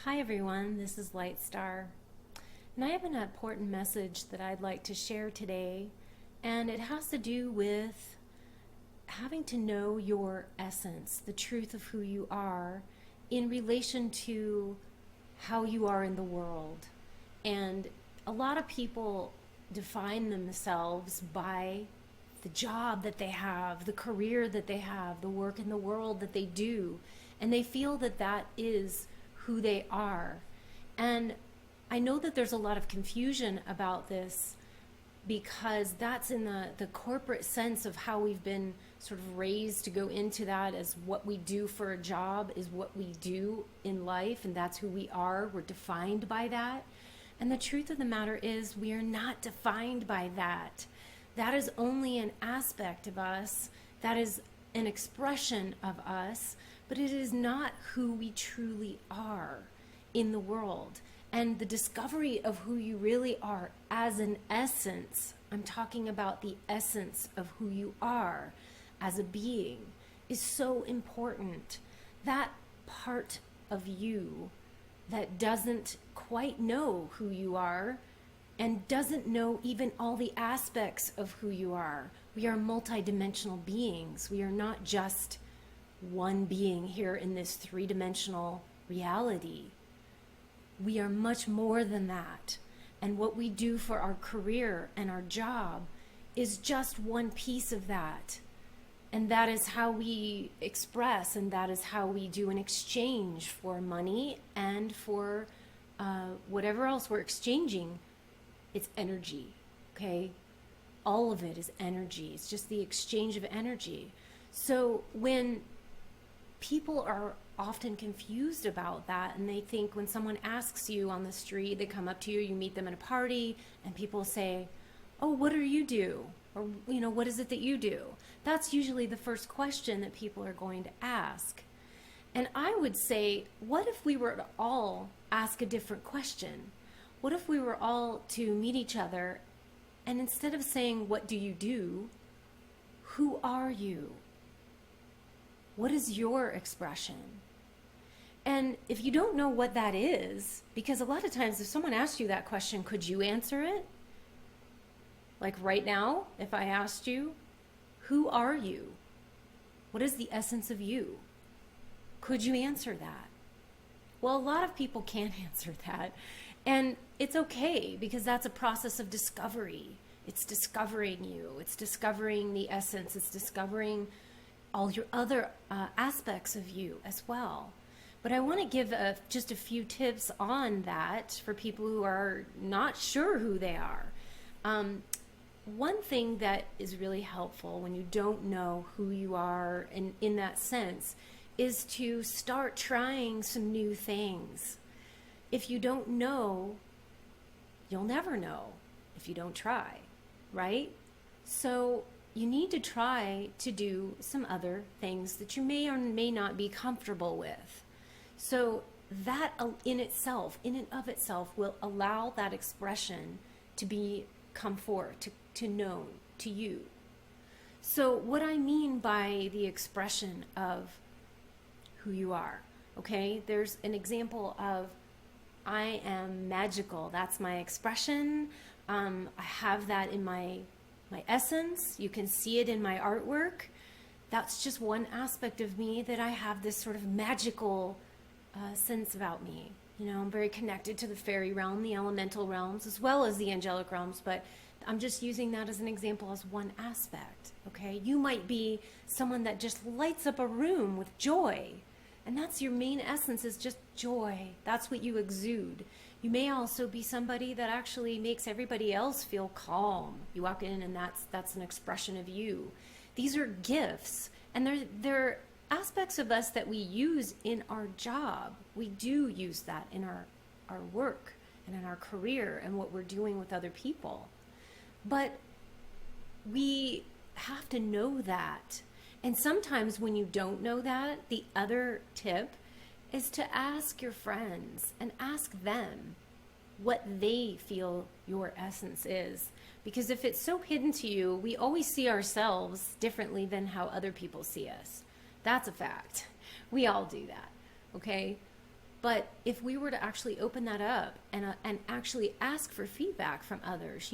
Hi everyone, this is Lightstar, and I have an important message that I'd like to share today, and it has to do with having to know your essence, the truth of who you are in relation to how you are in the world. And a lot of people define themselves by the job that they have, the career that they have, the work in the world that they do, and they feel that that is who they are. And I know that there's a lot of confusion about this because that's in the corporate sense of how we've been sort of raised to go into that as what we do for a job is what we do in life, and that's who we are. We're defined by that. And the truth of the matter is, we are not defined by that. That is only an aspect of us, that is an expression of us, but it is not who we truly are in the world. And the discovery of who you really are as an essence, I'm talking about the essence of who you are as a being, is so important. That part of you that doesn't quite know who you are and doesn't know even all the aspects of who you are. We are multidimensional beings. We are not just one being here in this three-dimensional reality. We are much more than that. And what we do for our career and our job is just one piece of that. And that is how we express, and that is how we do an exchange for money and for whatever else we're exchanging. It's energy, okay? All of it is energy. It's just the exchange of energy. So when people are often confused about that, and they think when someone asks you on the street, they come up to you, you meet them at a party, and people say, "Oh, what do you do?" Or, "What is it that you do?" That's usually the first question that people are going to ask. And I would say, what if we were to all ask a different question? What if we were all to meet each other, and instead of saying, "What do you do?" who are you? What is your expression? And if you don't know what that is, because a lot of times if someone asks you that question, could you answer it? Like right now, if I asked you, who are you? What is the essence of you? Could you answer that? Well, a lot of people can't answer that. And it's okay, because that's a process of discovery. It's discovering you. It's discovering the essence. It's discovering all your other aspects of you as well. But I want to give just a few tips on that for people who are not sure who they are. One thing that is really helpful when you don't know who you are in that sense is to start trying some new things. If you don't know, you'll never know if you don't try, right? So you need to try to do some other things that you may or may not be comfortable with. So that in and of itself, will allow that expression to come forth, to known to you. So what I mean by the expression of who you are, okay? There's an example of, I am magical. That's my expression. I have that in my essence. You can see it in my artwork. That's just one aspect of me, that I have this sort of magical sense about me. I'm very connected to the fairy realm, the elemental realms, as well as the angelic realms, but I'm just using that as an example, as one aspect, okay? You might be someone that just lights up a room with joy, and that's your main essence, is just joy. That's what you exude. You may also be somebody that actually makes everybody else feel calm. You walk in and that's an expression of you. These are gifts, and they're aspects of us that we use in our job. We do use that in our work and in our career and what we're doing with other people. But we have to know that. And sometimes when you don't know that, the other tip is to ask your friends and ask them what they feel your essence is. Because if it's so hidden to you, we always see ourselves differently than how other people see us. That's a fact. We all do that, okay? But if we were to actually open that up and actually ask for feedback from others,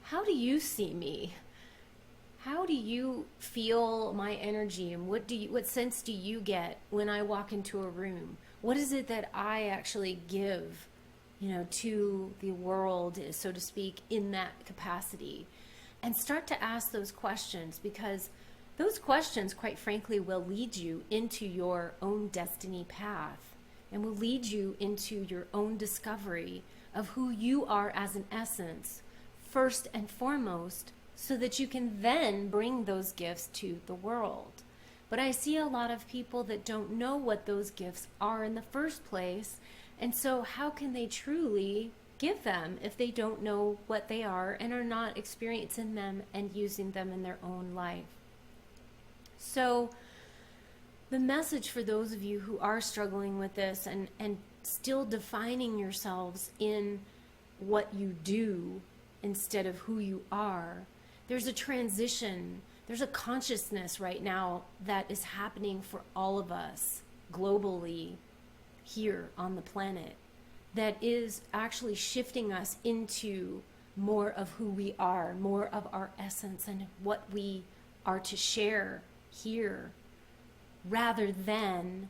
how do you see me? How do you feel my energy, and what sense do you get when I walk into a room? What is it that I actually give, to the world, so to speak, in that capacity? And start to ask those questions, because those questions, quite frankly, will lead you into your own destiny path and will lead you into your own discovery of who you are as an essence, first and foremost, so that you can then bring those gifts to the world. But I see a lot of people that don't know what those gifts are in the first place, and so how can they truly give them if they don't know what they are and are not experiencing them and using them in their own life? So the message for those of you who are struggling with this and still defining yourselves in what you do instead of who you are, there's a transition, there's a consciousness right now that is happening for all of us globally here on the planet that is actually shifting us into more of who we are, more of our essence and what we are to share here, rather than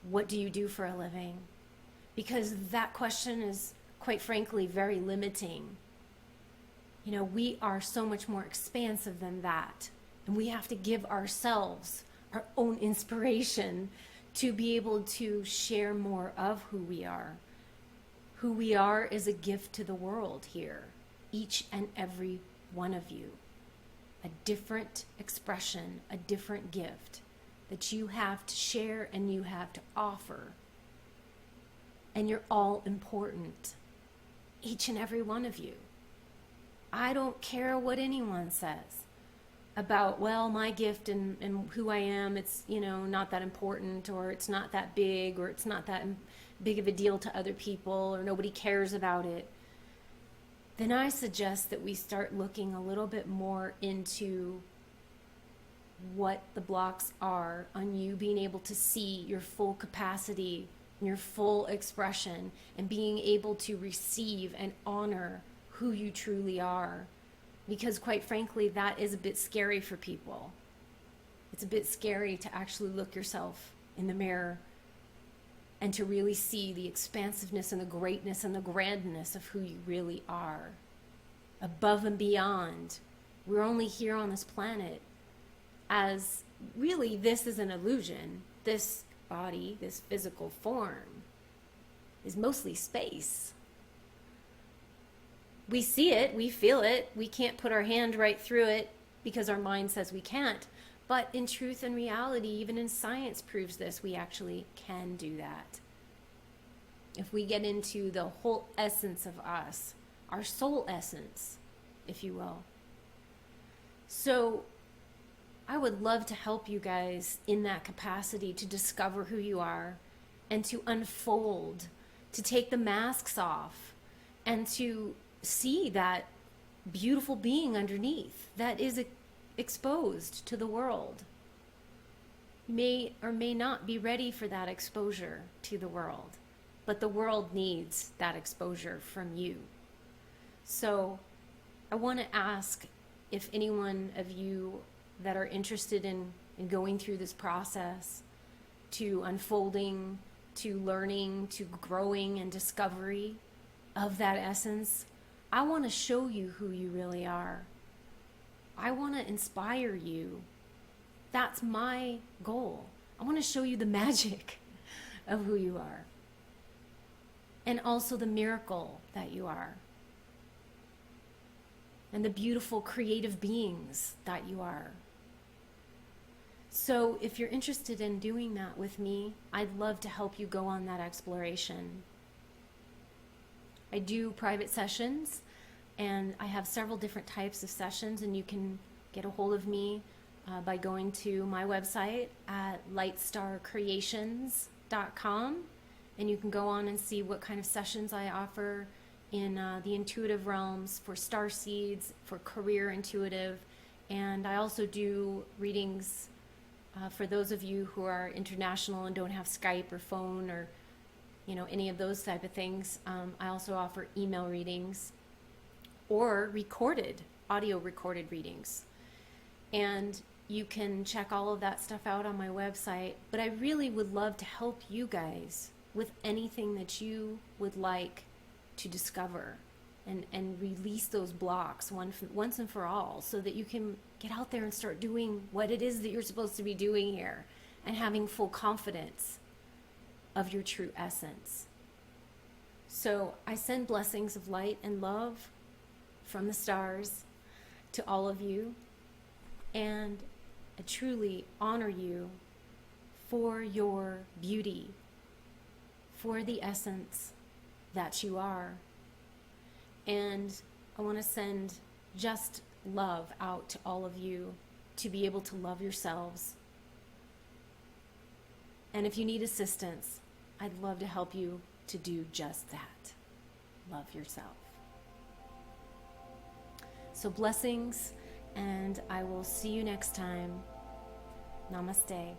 what do you do for a living? Because that question is, quite frankly, very limiting. We are so much more expansive than that. And we have to give ourselves our own inspiration to be able to share more of who we are. Who we are is a gift to the world here, each and every one of you. A different expression, a different gift that you have to share and you have to offer. And you're all important, each and every one of you. I don't care what anyone says about, well, my gift and who I am, it's, not that important, or it's not that big, or it's not that big of a deal to other people, or nobody cares about it. Then I suggest that we start looking a little bit more into what the blocks are on you being able to see your full capacity, your full expression, and being able to receive and honor who you truly are. Because quite frankly, that is a bit scary for people. It's a bit scary to actually look yourself in the mirror and to really see the expansiveness and the greatness and the grandness of who you really are. Above and beyond. We're only here on this planet as really this is an illusion. This body, this physical form, is mostly space. We see it, we feel it, we can't put our hand right through it because our mind says we can't. But in truth and reality, even in science proves this, we actually can do that. If we get into the whole essence of us, our soul essence, if you will. So I would love to help you guys in that capacity to discover who you are and to unfold, to take the masks off and to see that beautiful being underneath that is exposed to the world. May or may not be ready for that exposure to the world, but the world needs that exposure from you. So I want to ask if any one of you that are interested in going through this process to unfolding, to learning, to growing and discovery of that essence, I want to show you who you really are. I want to inspire you. That's my goal. I want to show you the magic of who you are. And also the miracle that you are. And the beautiful creative beings that you are. So if you're interested in doing that with me, I'd love to help you go on that exploration. I do private sessions, and I have several different types of sessions, and you can get a hold of me by going to my website at lightstarcreations.com, and you can go on and see what kind of sessions I offer in the intuitive realms for star seeds, for career intuitive, and I also do readings for those of you who are international and don't have Skype or phone or any of those type of things. I also offer email readings or audio recorded readings. And you can check all of that stuff out on my website. But I really would love to help you guys with anything that you would like to discover and release those blocks once and for all, so that you can get out there and start doing what it is that you're supposed to be doing here and having full confidence of your true essence. So I send blessings of light and love from the stars to all of you, and I truly honor you for your beauty, for the essence that you are. And I want to send just love out to all of you to be able to love yourselves. And if you need assistance, I'd love to help you to do just that. Love yourself. So blessings, and I will see you next time. Namaste.